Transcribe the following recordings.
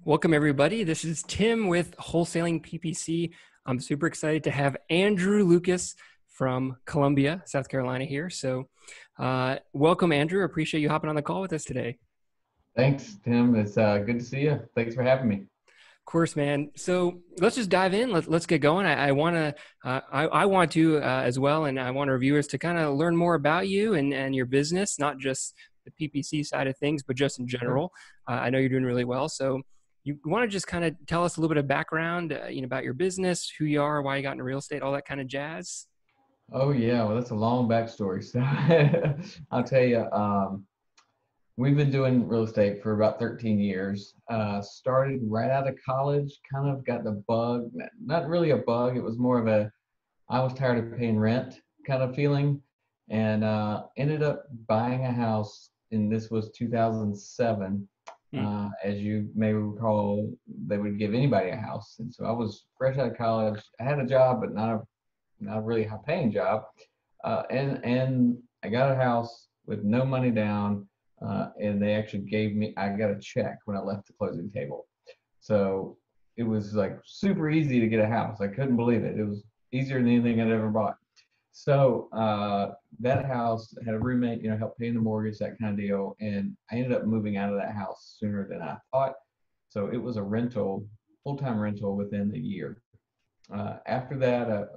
Welcome, everybody. This is Tim with Wholesaling PPC. I'm super excited to have Andrew Lucas from Columbia, South Carolina here. So welcome, Andrew. Appreciate you hopping on the call with us today. Thanks, Tim. It's good to see you. Thanks for having me. Of course, man. So let's just dive in. Let's get going. I want to as well, and I want our viewers to kind of learn more about you and your business, not just the PPC side of things, but just in Sure. general. I know you're doing really well. So you want to just kind of tell us a little bit of background, about your business, who you are, why you got into real estate, all that kind of jazz. Oh yeah, well that's a long backstory. So I'll tell you, we've been doing real estate for about 13 years. Started right out of college, kind of got the bug, not really a bug. It was more of I was tired of paying rent kind of feeling, and ended up buying a house. And this was 2007. Hmm. As you may recall, they would give anybody a house, and so I was fresh out of college. I had a job, but not a really high paying job. And I got a house with no money down, and they actually I got a check when I left the closing table. So it was like super easy to get a house. I couldn't believe it. It was easier than anything I'd ever bought. So that house had a roommate, helped paying the mortgage, that kind of deal. And I ended up moving out of that house sooner than I thought. So it was a rental, full-time rental within a year. After that,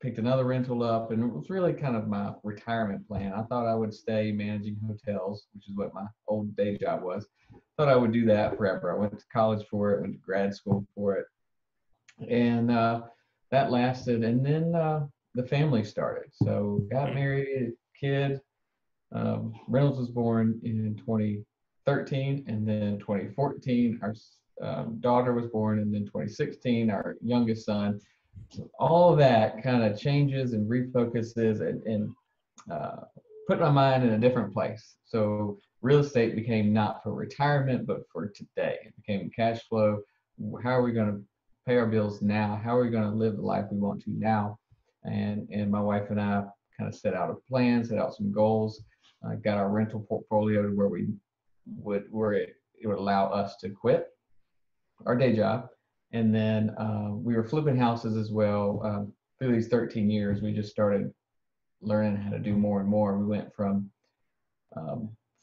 picked another rental up, and it was really kind of my retirement plan. I thought I would stay managing hotels, which is what my old day job was. Thought I would do that forever. I went to college for it, went to grad school for it, and that lasted. And then the family started. So got married, kid. Reynolds was born in 2013, and then 2014 our daughter was born, and then 2016 our youngest son. So all of that kind of changes and refocuses and put my mind in a different place. So real estate became not for retirement, but for today. It became cash flow. How are we going to pay our bills now? How are we going to live the life we want to now? And my wife and I kind of set out a plan, set out some goals, got our rental portfolio to where it would allow us to quit our day job. And then we were flipping houses as well. Through these 13 years, we just started learning how to do more and more. We went from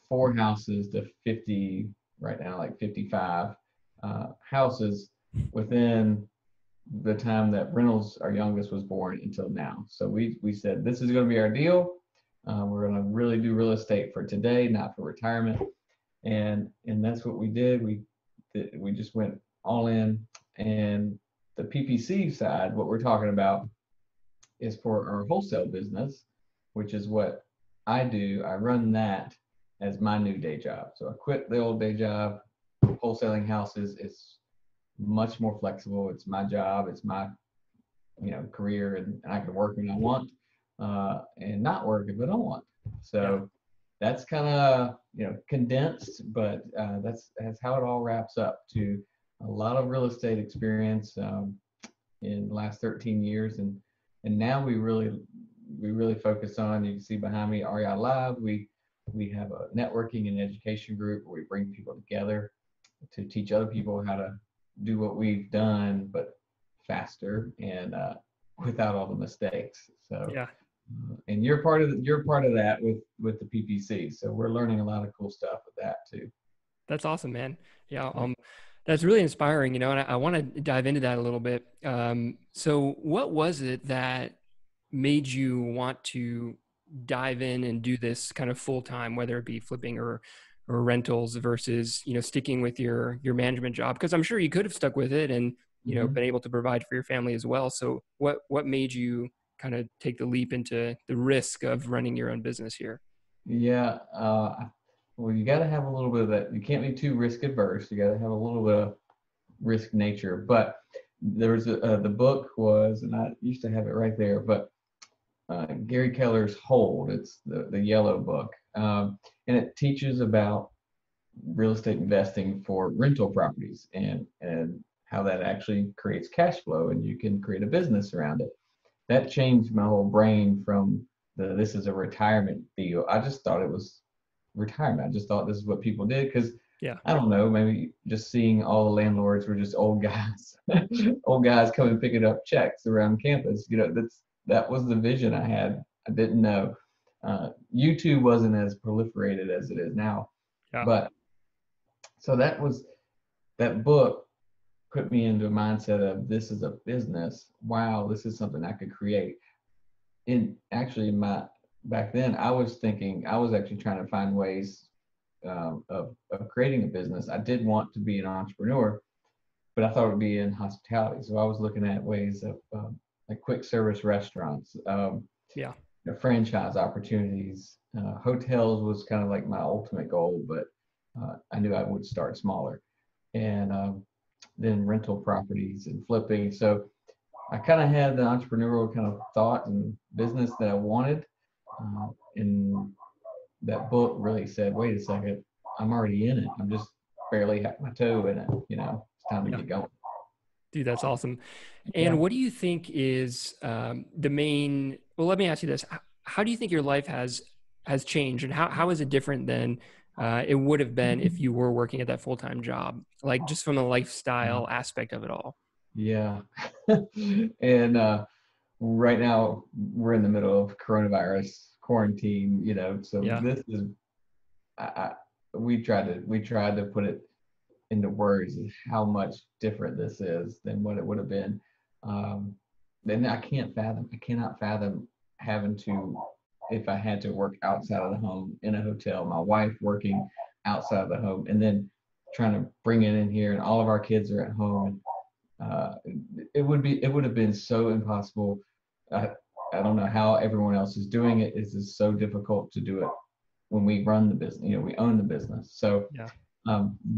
4 houses to 50, right now, like 55 houses within the time that Reynolds, our youngest, was born until now. So we said, this is going to be our deal. We're going to really do real estate for today, not for retirement. And that's what we did. We just went all in. And the PPC side, what we're talking about, is for our wholesale business, which is what I do. I run that as my new day job. So I quit the old day job. Wholesaling houses is much more flexible. It's my job. It's my career, and I can work when I want and not work if I don't want. So that's kind of condensed, but that's how it all wraps up to a lot of real estate experience in the last 13 years, and now we really focus on. You can see behind me, REI Live. We have a networking and education group where we bring people together to teach other people how to do what we've done, but faster and without all the mistakes. So Yeah. And you're part of that with the PPC. So we're learning a lot of cool stuff with that too. That's awesome, man. Yeah. That's really inspiring, and I want to dive into that a little bit. So what was it that made you want to dive in and do this kind of full time, whether it be flipping or rentals versus, sticking with your management job? Because I'm sure you could have stuck with it and, been able to provide for your family as well. So what made you kind of take the leap into the risk of running your own business here? Yeah. Well, you got to have a little bit of that. You can't be too risk adverse. You got to have a little bit of risk nature. But there was the book was, and I used to have it right there, but Gary Keller's Hold. It's the yellow book, and it teaches about real estate investing for rental properties and how that actually creates cash flow, and you can create a business around it. That changed my whole brain from this is a retirement deal. I just thought it was retirement. I just thought this is what people did because Yeah. I don't know, maybe just seeing all the landlords were just old guys, old guys coming picking up checks around campus. That was the vision I had. I didn't know. YouTube wasn't as proliferated as it is now, Yeah. but so that book put me into a mindset of this is a business. Wow, this is something I could create. In actually my back then, I was thinking I was actually trying to find ways of creating a business. I did want to be an entrepreneur, but I thought it would be in hospitality. So I was looking at ways of like quick service restaurants, Yeah. franchise opportunities. Hotels was kind of like my ultimate goal, but I knew I would start smaller. And then rental properties and flipping. So I kind of had the entrepreneurial kind of thought and business that I wanted. And that book really said, wait a second, I'm already in it. I'm just barely have my toe in it. It's time to Yeah. get going. Dude, that's awesome. Yeah. And what do you think is the main? Well, let me ask you this: how do you think your life has changed, and how is it different than it would have been if you were working at that full time job? Like just from the lifestyle aspect of it all. Yeah. And right now we're in the middle of coronavirus quarantine, so Yeah. this is I, we tried to put it into words of how much different this is than what it would have been. Then I cannot fathom having to, if I had to work outside of the home in a hotel, my wife working outside of the home, and then trying to bring it in here, and all of our kids are at home. Uh, it would have been so impossible. I, I don't know how everyone else is doing it. It's just so difficult to do it when we run the business. We own the business. So Yeah.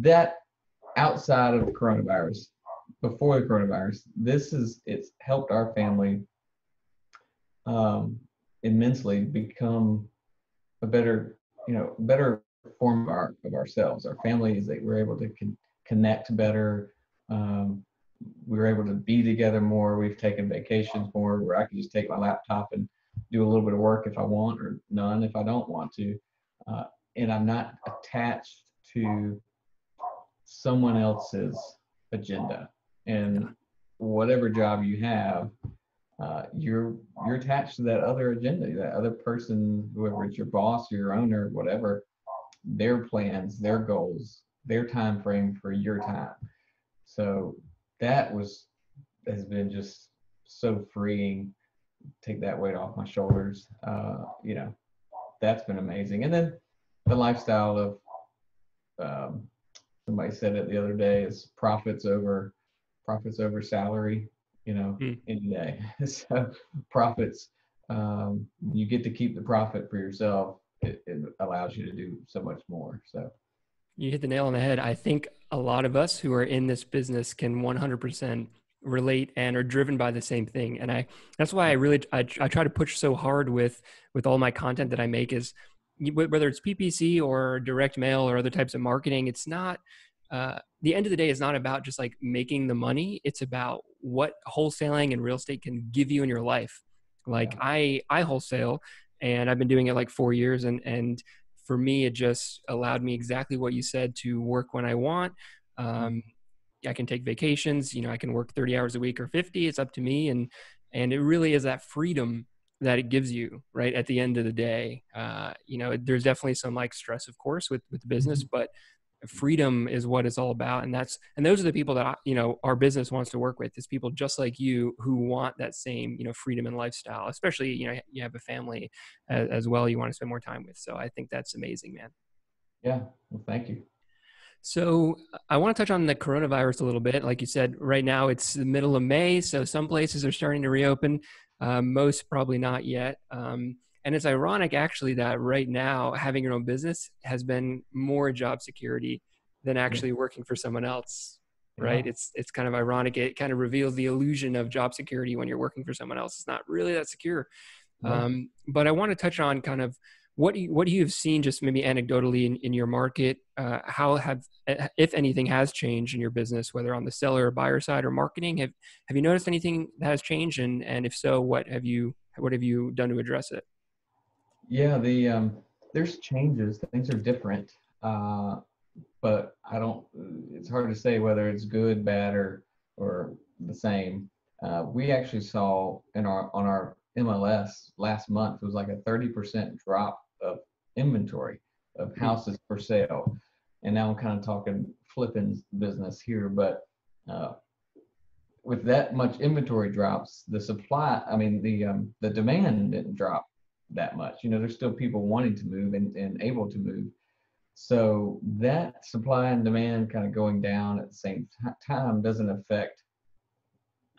that outside of coronavirus, before the coronavirus, it's helped our family immensely become a better form of ourselves. Our families that we're able to connect better. Um, we were able to be together more. We've taken vacations more where I can just take my laptop and do a little bit of work if I want, or none if I don't want to. Uh, and I'm not attached to someone else's agenda. Yeah. And whatever job you have, you're attached to that other agenda, that other person, whoever it's your boss, your owner, whatever, their plans, their goals, their time frame for your time. So that has been just so freeing. Take that weight off my shoulders. That's been amazing. And then the lifestyle of somebody said it the other day is profits over salary. Mm. Any day. So profits, you get to keep the profit for yourself. It allows you to do so much more. So You hit the nail on the head. I think a lot of us who are in this business can 100% relate and are driven by the same thing. And that's why I try to push so hard with all my content that I make is whether it's PPC or direct mail or other types of marketing, it's not, the end of the day is not about just like making the money. It's about what wholesaling and real estate can give you in your life. Like yeah. I wholesale and I've been doing it like 4 years and for me, it just allowed me exactly what you said to work when I want. Um, I can take vacations, I can work 30 hours a week or 50, it's up to me. And it really is that freedom that it gives you right at the end of the day. There's definitely some like stress, of course, with the business, but freedom is what it's all about. And those are the people that, our business wants to work with is people just like you who want that same, freedom and lifestyle, especially, you have a family as well you want to spend more time with. So I think that's amazing, man. Yeah. Well, thank you. So I want to touch on the coronavirus a little bit. Like you said, right now it's the middle of May, so some places are starting to reopen. Most probably not yet. And it's ironic, actually, that right now having your own business has been more job security than Yeah. actually working for someone else. Yeah. Right? It's kind of ironic. It kind of reveals the illusion of job security when you're working for someone else. It's not really that secure. Yeah. But I want to touch on kind of what you have seen just maybe anecdotally in your market. How if anything has changed in your business, whether on the seller or buyer side or marketing? Have you noticed anything that has changed? And if so, what have you done to address it? Yeah. There's changes. Things are different. But but I don't. It's hard to say whether it's good, bad, or the same. We actually saw on our MLS last month, it was like a 30% drop of inventory of Hmm. houses for sale. And now I'm kind of talking flipping business here, but uh, with that much inventory drops, the supply, I mean, the demand didn't drop that much. There's still people wanting to move and able to move. So that supply and demand kind of going down at the same time doesn't affect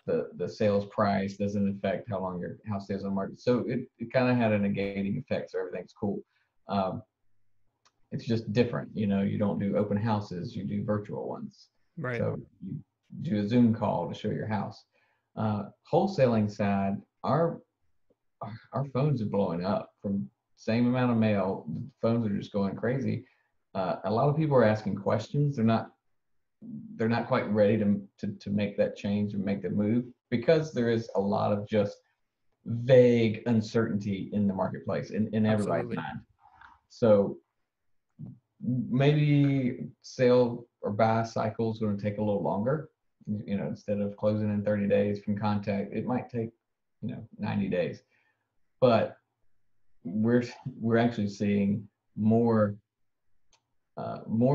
the sales price, doesn't affect how long your house stays on the market. So it kind of had a negating effect. So everything's cool. Um, it's just different. You don't do open houses, you do virtual ones. Right. So you do a Zoom call to show your house. Wholesaling side, our phones are blowing up from same amount of mail. Phones are just going crazy. A lot of people are asking questions. They're not quite ready to make that change and make the move because there is a lot of just vague uncertainty in the marketplace in everybody's Absolutely. mind. So maybe sale or buy cycle is going to take a little longer. Instead of closing in 30 days from contact, it might take 90 days. But we're actually seeing more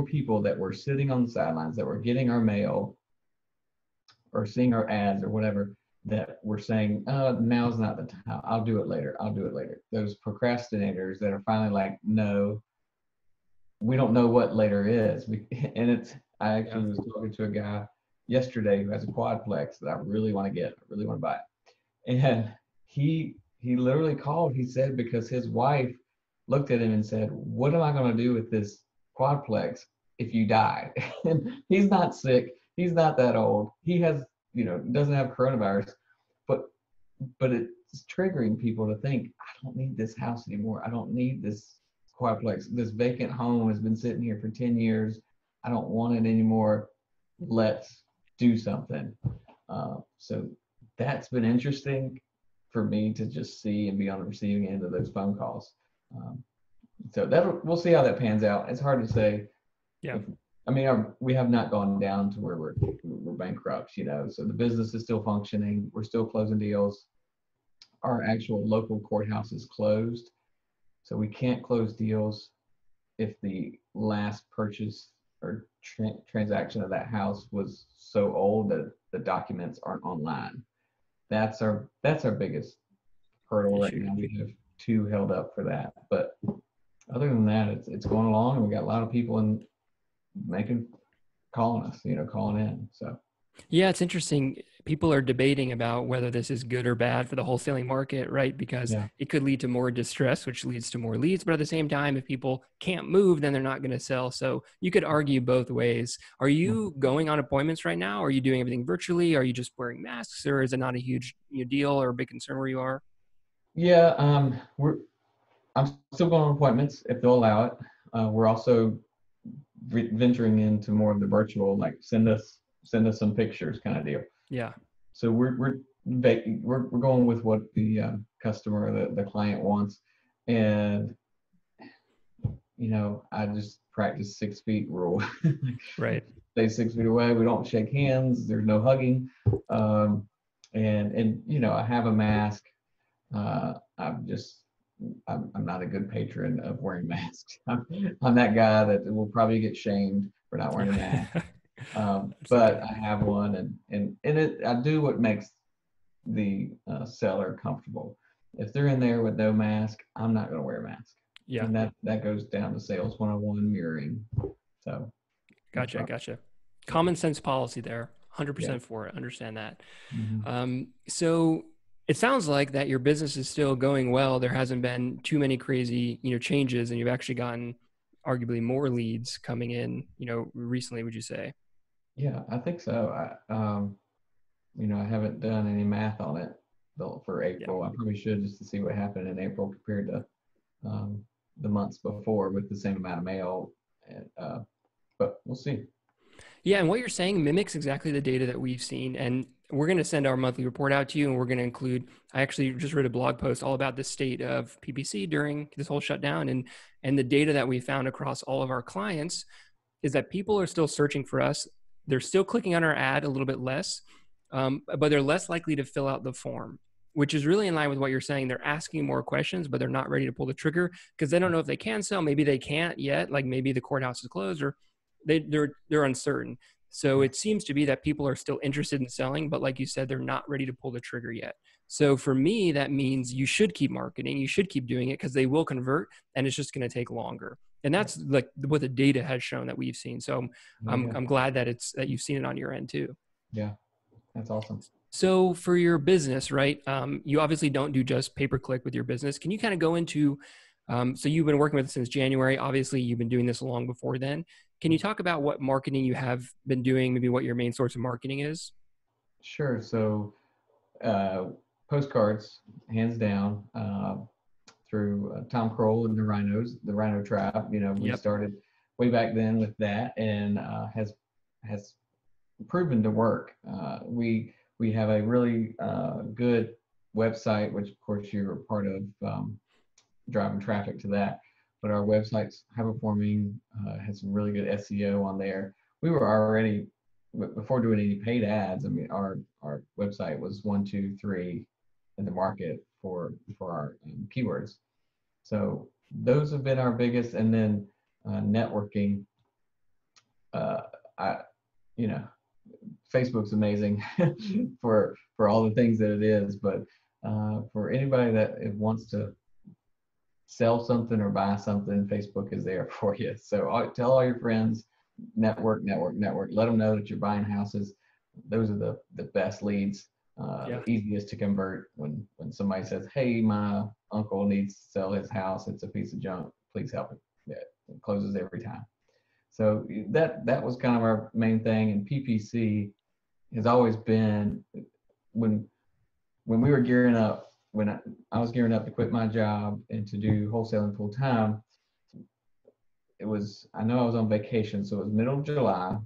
people that were sitting on the sidelines that were getting our mail or seeing our ads or whatever that were saying, now's not the time. I'll do it later. I'll do it later. Those procrastinators that are finally like, no, we don't know what later is. And I Yeah. actually was talking to a guy yesterday who has a quadplex that I really want to get. I really want to buy it. And he literally called. He said because his wife looked at him and said, "What am I going to do with this quadplex if you die?" And he's not sick. He's not that old. He doesn't have coronavirus, but it's triggering people to think, I don't need this house anymore. I don't need this quadplex. This vacant home has been sitting here for 10 years. I don't want it anymore. Let's do something. So that's been interesting for me to just see and be on the receiving end of those phone calls. So we'll see how that pans out. It's hard to say. Yeah. We have not gone down to where we're bankrupt, so the business is still functioning. We're still closing deals. Our actual local courthouse is closed, so we can't close deals if the last purchase or transaction of that house was so old that the documents aren't online. That's our biggest hurdle right Issue. now. We have two held up for that, but other than that, it's going along, and we got a lot of people calling us, calling in. So Yeah, it's interesting. People are debating about whether this is good or bad for the wholesaling market, right? Because yeah, it could lead to more distress, which leads to more leads. But at the same time, if people can't move, then they're not going to sell. So you could argue both ways. Are you going on appointments right now? Are you doing everything virtually? Are you just wearing masks, or is it not a huge deal or a big concern where you are? yeah. I'm still going on appointments if they'll allow it. We're also venturing into more of the virtual, like send us some pictures kind of deal. Yeah. So we're going with what the customer, the client wants, and I just practice 6 feet rule. Right. Stay 6 feet away. We don't shake hands. There's no hugging, and I have a mask. I'm not a good patron of wearing masks. I'm that guy that will probably get shamed for not wearing a mask. Yeah. That's But okay. I have one, and I do what makes the seller comfortable. If they're in there with no mask, I'm not going to wear a mask, Yeah. and that goes down to sales 101 mirroring. So that's Gotcha. right. Gotcha. Yeah, Common sense policy there. yeah. 100% for it. Understand that. Mm-hmm. So it sounds like that your business is still going well. There hasn't been too many crazy, changes, and you've actually gotten arguably more leads coming in, recently, would you say? Yeah, I think so. I haven't done any math on it for Yeah. April. I probably should just to see what happened in April compared to um, the months before with the same amount of mail. But we'll see. Yeah, and what you're saying mimics exactly the data that we've seen. And we're going to send our monthly report out to you, and we're going to include. I actually just wrote a blog post all about the state of PPC during this whole shutdown and the data that we found across all of our clients. is that people are still searching for us. They're still clicking on our ad a little bit less, but they're less likely to fill out the form, which is really in line with what you're saying. They're asking more questions, but they're not ready to pull the trigger because they don't know if they can sell. Maybe they can't yet. Like maybe the courthouse is closed, or they're uncertain. So it seems to be that people are still interested in selling, but like you said, they're not ready to pull the trigger yet. So for me, that means you should keep marketing. You should keep doing it because they will convert, and it's just going to take longer. And that's like what the data has shown that we've seen. So I'm glad that that you've seen it on your end too. Yeah, that's awesome. So for your business, right? You obviously don't do just pay-per-click with your business. Can you kind of go into, so you've been working with it since January. Obviously, you've been doing this long before then. Can you talk about what marketing you have been doing, maybe what your main source of marketing is? Sure. So postcards, hands down, through Tom Kroll and the Rhino Tribe. We Yep. started way back then with that, and has proven to work. We have a really good website, which of course you're a part of, driving traffic to that. But our website's high performing, has some really good SEO on there. We were already, before doing any paid ads, I mean, our website was 1, 2, 3 in the market for our keywords. So those have been our biggest, and then networking. I, you know, Facebook's amazing for all the things that it is, but for anybody that wants to sell something or buy something, Facebook is there for you. So tell all your friends, network. Let them know that you're buying houses. Those are the best leads, the easiest to convert. When somebody says, "Hey, my uncle needs to sell his house. It's a piece of junk. Please help him." Yeah, it closes every time. So that was kind of our main thing. And PPC has always been, when we were gearing up, when I was gearing up to quit my job and to do wholesaling full time. I know I was on vacation, so it was middle of July,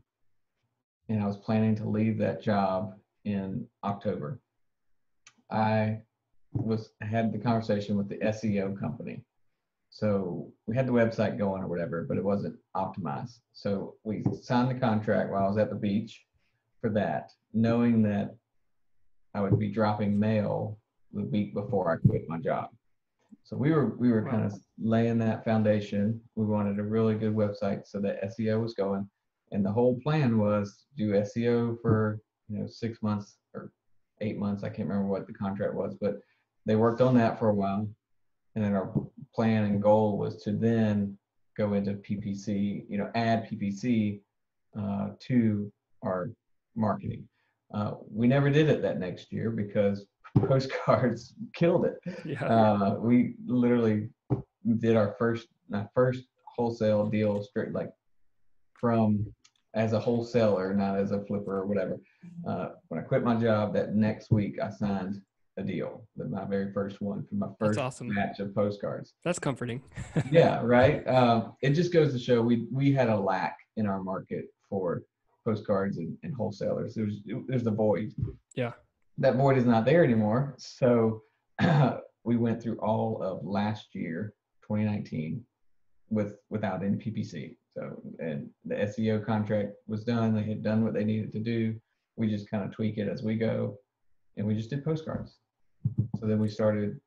and I was planning to leave that job in October. I had the conversation with the SEO company. So we had the website going or whatever, but it wasn't optimized. So we signed the contract while I was at the beach for that, knowing that I would be dropping mail the week before I quit my job. So we were kind of laying that foundation. We wanted a really good website so that SEO was going. And the whole plan was do SEO for 6 months or 8 months. I can't remember what the contract was, but they worked on that for a while. And then our plan and goal was to then go into PPC, add PPC to our marketing. We never did it that next year because postcards killed it. Yeah. We literally did our first wholesale deal straight, like from as a wholesaler, not as a flipper or whatever. When I quit my job, that next week I signed a deal, my very first one, for my first batch of postcards. That's comforting. Yeah, right. It just goes to show we had a lack in our market for postcards and wholesalers. There's the void. Yeah. That void is not there anymore. So we went through all of last year, 2019, without any PPC. So, and the SEO contract was done. They had done what they needed to do. We just kind of tweak it as we go, and we just did postcards. So then we started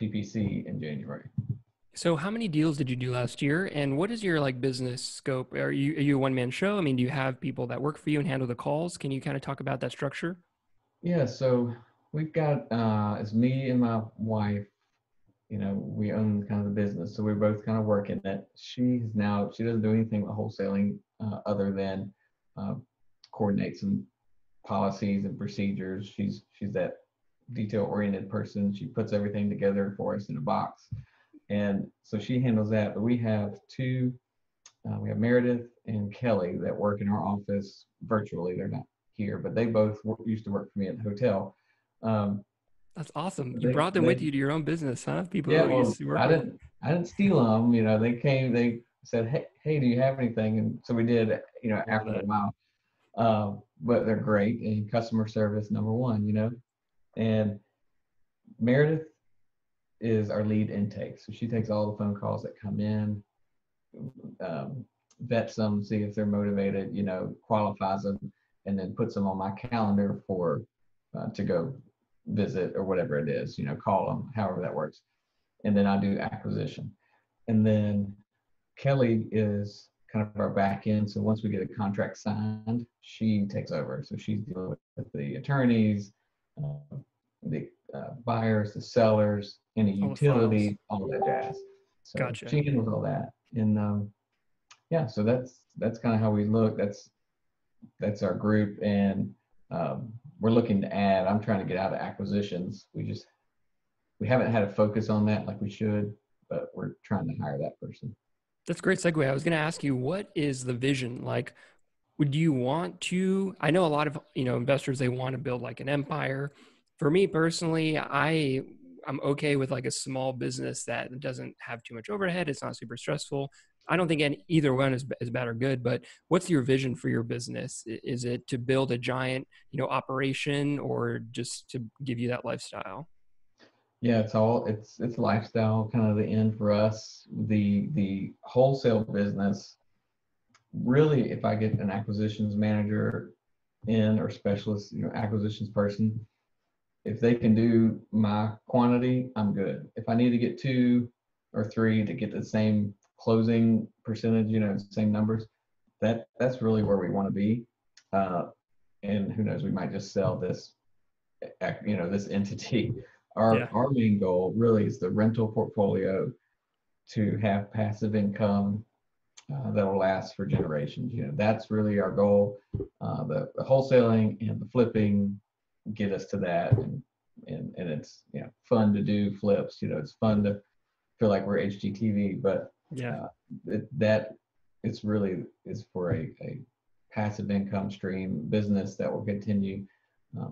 PPC in January. So how many deals did you do last year, and what is your business scope? Are you a one-man show? I mean, do you have people that work for you and handle the calls? Can you kind of talk about that structure? Yeah, so we've got it's me and my wife. We own kind of the business, so we're both kind of working it. She doesn't do anything with wholesaling other than coordinate some policies and procedures. She's that detail-oriented person. She puts everything together for us in a box, and so she handles that. But we have two. We have Meredith and Kelly that work in our office virtually. They're not here, but they both used to work for me at the hotel. That's awesome. You brought them with you to your own business, huh? People Yeah, who well, used to work I with. didn't steal them. They came. They said, "Hey, do you have anything?" And so we did. After a while. But they're great, and customer service number one. And Meredith is our lead intake, so she takes all the phone calls that come in. vets them, see if they're motivated, qualifies them, and then puts them on my calendar for to go visit or whatever it is, call them, however that works. And then I do acquisition. And then Kelly is kind of our back end. So once we get a contract signed, she takes over. So she's dealing with the attorneys, the buyers, the sellers, any All the files. utilities, all of that jazz. So Gotcha. she handles all that. And yeah, so that's kind of how we look. That's our group, and we're looking to add. I'm trying to get out of acquisitions. We haven't had a focus on that like we should, but we're trying to hire that person. That's a great segue. I was going to ask you, what is the vision? Like, would you want to, I know a lot of, investors, they want to build like an empire. For me personally, I'm okay with like a small business that doesn't have too much overhead. It's not super stressful. I don't think either one is bad or good, but what's your vision for your business? Is it to build a giant, operation, or just to give you that lifestyle? Yeah, it's lifestyle, kind of the end for us. The wholesale business, really, if I get an acquisitions manager in or specialist, acquisitions person, if they can do my quantity, I'm good. If I need to get 2 or 3 to get the same closing percentage, same numbers, that's really where we want to be. And who knows, we might just sell this, this entity. Yeah. Our main goal really is the rental portfolio, to have passive income that will last for generations. That's really our goal. The wholesaling and the flipping get us to that, and it's fun to do flips. It's fun to feel like we're HGTV, but Yeah. that it's really is for a passive income stream business that will continue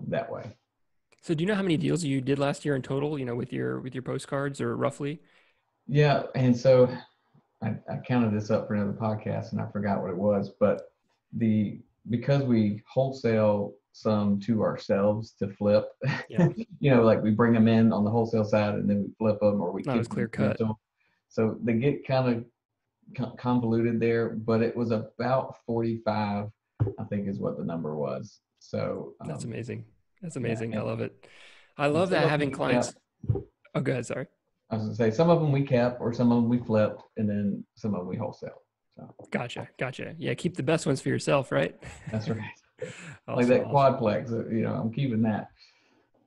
that way. So do you know how many deals you did last year in total, with your postcards, or roughly? Yeah, and so I counted this up for another podcast and I forgot what it was, but because we wholesale some to ourselves to flip, Yeah. like we bring them in on the wholesale side and then we flip them, or we Not as keep clear them cut. rental. So they get kind of convoluted there, but it was about 45, I think is what the number was. So That's amazing. That's yeah, amazing. I love it. I and love some that of them having we kept. clients. Oh, go ahead. Sorry. I was gonna say some of them we kept, or some of them we flipped, and then some of them we wholesale. So Gotcha. Gotcha. Yeah. Keep the best ones for yourself, right? that's right. Like Awesome. that Awesome. quadplex, I'm keeping that.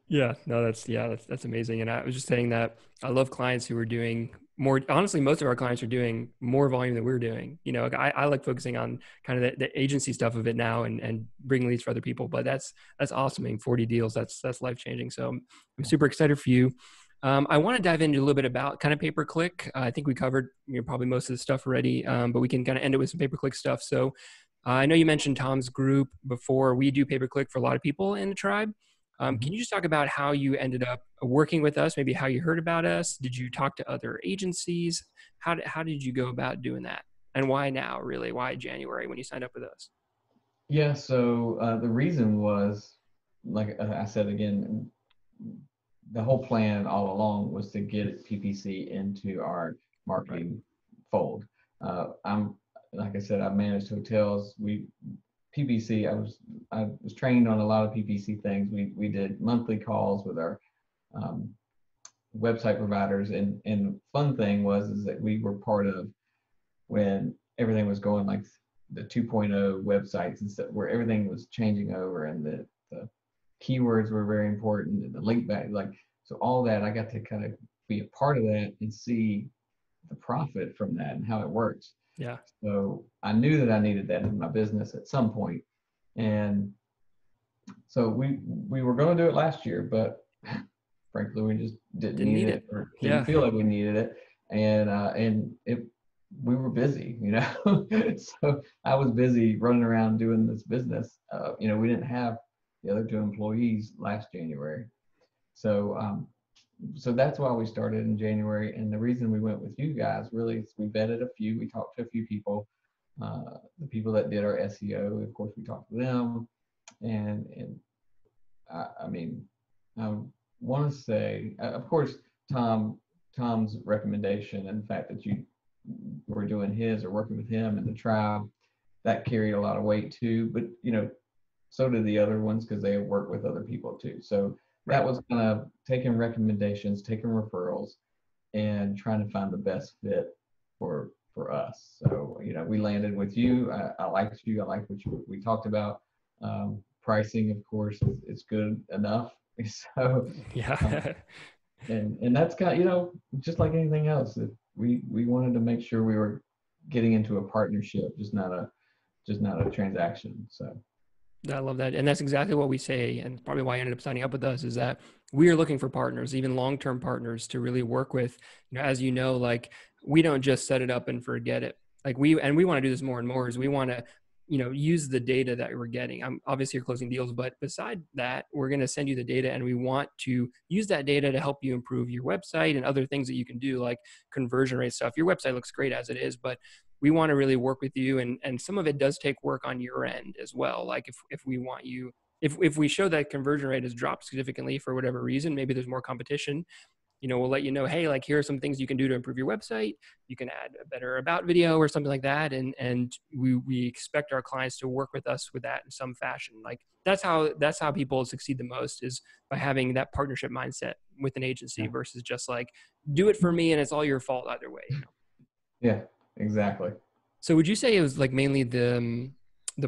Yeah. No, that's amazing. And I was just saying that I love clients who are doing more. Honestly, most of our clients are doing more volume than we're doing. Like I like focusing on kind of the agency stuff of it now, and bringing leads for other people. But that's awesome. I mean, 40 deals, that's life changing. So I'm super excited for you. I want to dive into a little bit about kind of pay per click. I think we covered probably most of the stuff already, but we can kind of end it with some pay per click stuff. So I know you mentioned Tom's group before. We do pay per click for a lot of people in the tribe. Can Mhm. you just talk about how you ended up working with us? Maybe how you heard about us? Did you talk to other agencies? How did you go about doing that? And why now, really? Why January when you signed up with us? Yeah, so the reason was, like I said again, the whole plan all along was to get PPC into our Right. marketing fold. I'm Like I said, I managed hotels. PPC. I was trained on a lot of PPC things. We did monthly calls with our um, website providers, and fun thing was is that we were part of when everything was going like the 2.0 websites and stuff, where everything was changing over, and the keywords were very important, and the link back, like, so all that I got to kind of be a part of that and see the profit from that and how it works. Yeah. So I knew that I needed that in my business at some point, and so we were going to do it last year, but frankly we just didn't Didn't need need it, it. or didn't Yeah. feel like we needed it, and it we were busy, so I was busy running around doing this business. We didn't have the other 2 employees last January, so so that's why we started in January. And the reason we went with you guys really is we vetted a few, we talked to a few people, the people that did our SEO, of course we talked to them, and I mean, I want to say, of course, Tom's recommendation, and the fact that you were doing his or working with him in the tribe, that carried a lot of weight too. But so did the other ones because they work with other people too. So that Right. was kind of taking recommendations, taking referrals, and trying to find the best fit for us. So we landed with you. I liked you. I liked we talked about. Pricing, of course, is good enough. So, um, Yeah. and that's kind of just like anything else. We wanted to make sure we were getting into a partnership, just not a transaction. So I love that. And that's exactly what we say. And probably why I ended up signing up with us is that we are looking for partners, even long-term partners to really work with. As you know, like we don't just set it up and forget it. Like we want to do this more and more is we want to, use the data that we're getting. Obviously you're closing deals, but beside that, we're going to send you the data and we want to use that data to help you improve your website and other things that you can do like conversion rate stuff. Your website looks great as it is, but we want to really work with you, and some of it does take work on your end as well. Like if we want you, if we show that conversion rate has dropped significantly for whatever reason, maybe there's more competition, we'll let you know, hey, like here are some things you can do to improve your website. You can add a better about video or something like that, and we expect our clients to work with us with that in some fashion. Like that's how people succeed the most is by having that partnership mindset with an agency yeah, versus just like do it for me and it's all your fault either way. yeah, exactly. So would you say it was like mainly the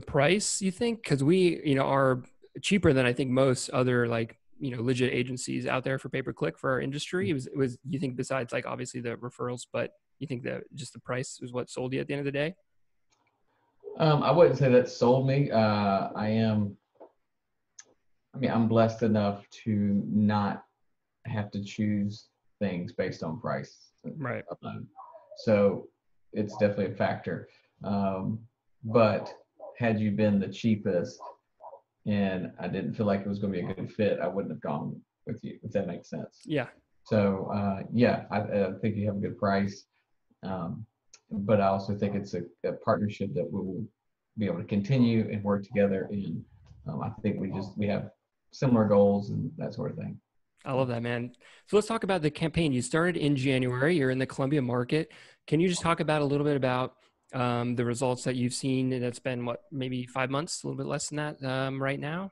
price, you think? Because we, are cheaper than I think most other like, legit agencies out there for pay per click for our industry. It was you think besides like obviously the referrals, but you think that just the price is what sold you at the end of the day? I wouldn't say that sold me. I'm blessed enough to not have to choose things based on price Right. alone. So it's definitely a factor. Um, but had you been the cheapest and I didn't feel like it was going to be a good fit, I wouldn't have gone with you, if that makes sense. Yeah. So yeah, I think you have a good price. Um, but I also think it's a partnership that we will be able to continue and work together. And I think we have similar goals and that sort of thing. I So. love that, man. So let's talk about the campaign. You started in January. You're in the Columbia market. Can you just talk about a little bit about the results that you've seen? And it's been what, maybe 5 months, a little bit less than that right now?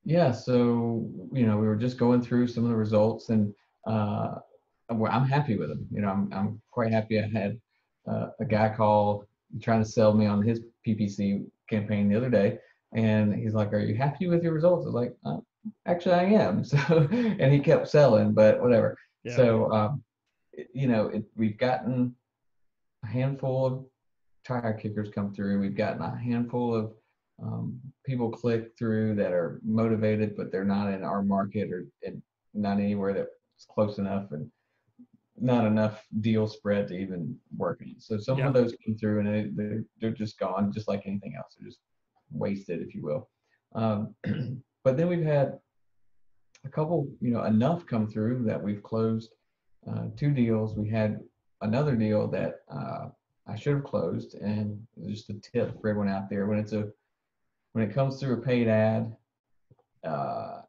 Yeah, so we were just going through some of the results, and I'm happy with them. I'm quite happy. I had a guy call trying to sell me on his PPC campaign the other day, and he's like, "Are you happy with your results?" I was like, "Actually, I am." So, and he kept selling, but whatever. Yeah. So, we've gotten a handful of tire kickers come through. We've gotten a handful of people click through that are motivated, but they're not in our market or not anywhere that's close enough and not enough deal spread to even work in. So some Yeah. of those come through and they're just gone, just like anything else. They're just wasted, if you will. But then we've had a couple, enough come through that we've closed two deals. We had another deal that I should have closed, and just a tip for everyone out there: when it comes through a paid ad, I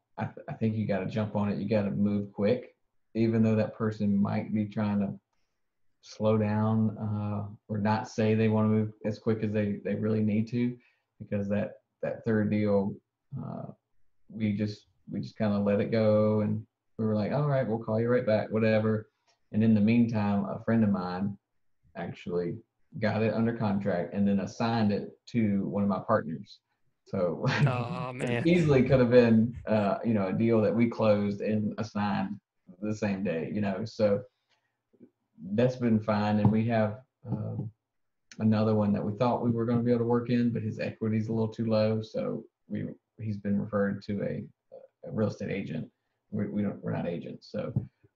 think you got to jump on it. You got to move quick, even though that person might be trying to slow down or not say they want to move as quick as they really need to, because that third deal, uh, we just kind of let it go, and we were like, all right, we'll call you right back, whatever. And in the meantime, a friend of mine actually got it under contract and then assigned it to one of my partners. So Oh it man. easily could have been, a deal that we closed and assigned the same day. So that's been fine. And we have another one that we thought we were going to be able to work in, but his equity is a little too low. So he's been referred to a real estate agent. We're not agents, so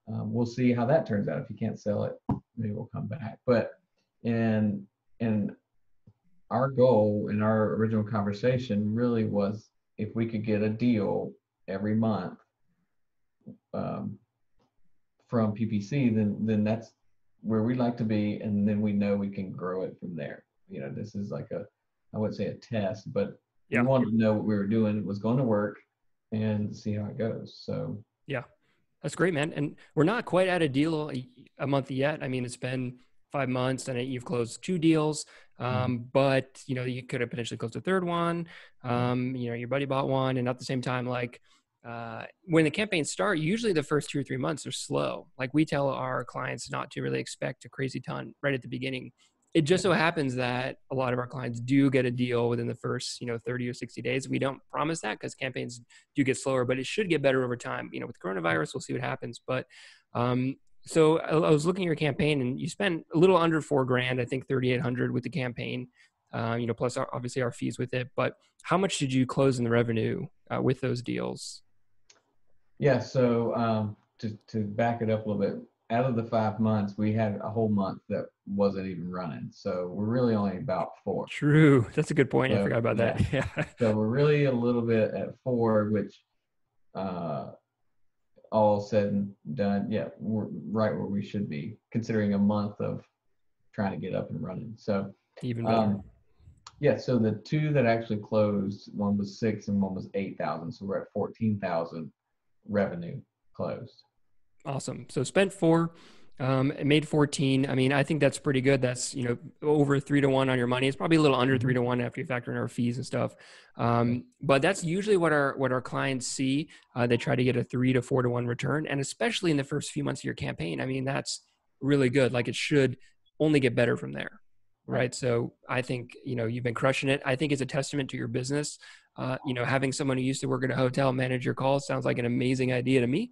we'll see how that turns out. If you can't sell it, maybe we'll come back. But in our goal in our original conversation really was if we could get a deal every month um, from PPC, then that's where we'd like to be, and then we know we can grow it from there. This is like I wouldn't say a test, but we Yeah. wanted to know what we were doing was going to work and see how it goes. So Yeah. That's great, man. And we're not quite at a deal a month yet. I mean, it's been 5 months and you've closed 2 deals. But you could have potentially closed a third one. Your buddy bought one, and at the same time, like when the campaigns start, usually the first 2 or 3 months are slow. Like we tell our clients not to really expect a crazy ton right at the beginning. It just so happens that a lot of our clients do get a deal within the first 30 or 60 days. We don't promise that because campaigns do get slower, but it should get better over time. With coronavirus, we'll see what happens. But so I was looking at your campaign, and you spent a little under $4,000, I think 3,800 with the campaign, plus obviously our fees with it. But how much did you close in the revenue with those deals? Yeah. So to back it up a little bit, out of the 5 months, we had a whole month that wasn't even running. So we're really only about 4. True. That's a good point. I So forgot about yeah. that. Yeah. So we're really a little bit at 4, which all said and done, yeah, we're right where we should be, considering a month of trying to get up and running. So Even better. yeah, so the 2 that actually closed, one was 6 and one was 8,000. So we're at 14,000 revenue closed. Awesome. So spent 4, it made 14. I mean, I think that's pretty good. That's, over 3-to-1 on your money. It's probably a little under 3-to-1 after you factor in our fees and stuff. But that's usually what our clients see. They try to get a 3 to 4-to-1 return. And especially in the first few months of your campaign, I mean, that's really good. Like it should only get better from there. Right. So I think, you've been crushing it. I think it's a testament to your business. Having someone who used to work at a hotel manage your calls sounds like an amazing idea to me,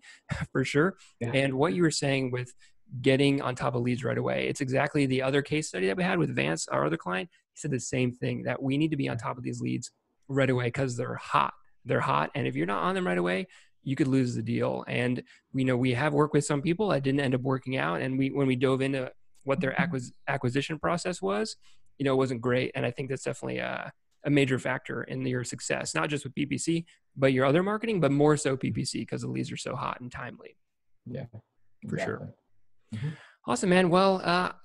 for sure. Yeah. And what you were saying with getting on top of leads right away, it's exactly the other case study that we had with Vance, our other client. He said the same thing, that we need to be on top of these leads right away because they're hot. They're hot. And if you're not on them right away, you could lose the deal. And we have worked with some people that didn't end up working out. And when we dove into what their acquisition process was, it wasn't great. And I think that's definitely a major factor in your success, not just with PPC, but your other marketing, but more so PPC because the leads are so hot and timely. Yeah, for exactly. sure. Awesome, man. Well,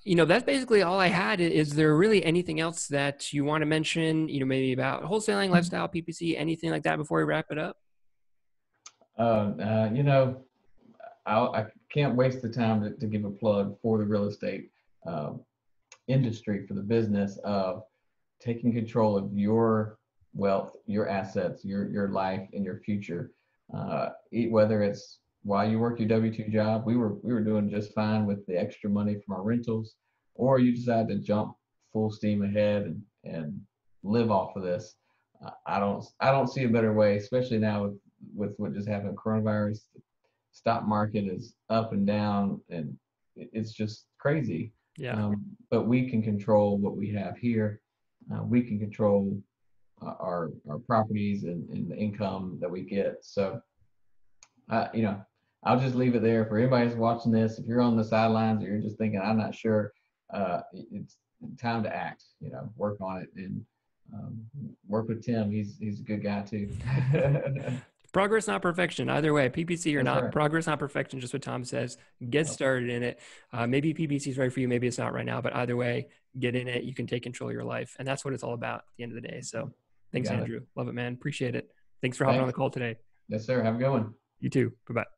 that's basically all I had. Is there really anything else that you want to mention, maybe about wholesaling, lifestyle, PPC, anything like that before we wrap it up? I can't waste the time to give a plug for the real estate industry, for the business of taking control of your wealth, your assets, your life, and your future. Whether it's while you work your W-2 job, we were doing just fine with the extra money from our rentals, or you decide to jump full steam ahead and live off of this. I don't see a better way, especially now with what just happened with coronavirus. The stock market is up and down, and it's just crazy. Yeah. But we can control what we have here. We can control our properties and the income that we get. So, I'll just leave it there for anybody who's watching this. If you're on the sidelines or you're just thinking, I'm not sure, it's time to act. Work on it and work with Tim. He's a good guy too. Progress, not perfection. Either way, PPC or That's not, right. Progress, not perfection. Just what Tom says. Get started in it. Maybe PPC is right for you. Maybe it's not right now. But either way, get in it. You can take control of your life, and that's what it's all about at the end of the day. So, thanks, Andrew. Love it, man. Appreciate it. Thanks for hopping on the call today. Yes, sir. Have a good one. You too. Bye-bye.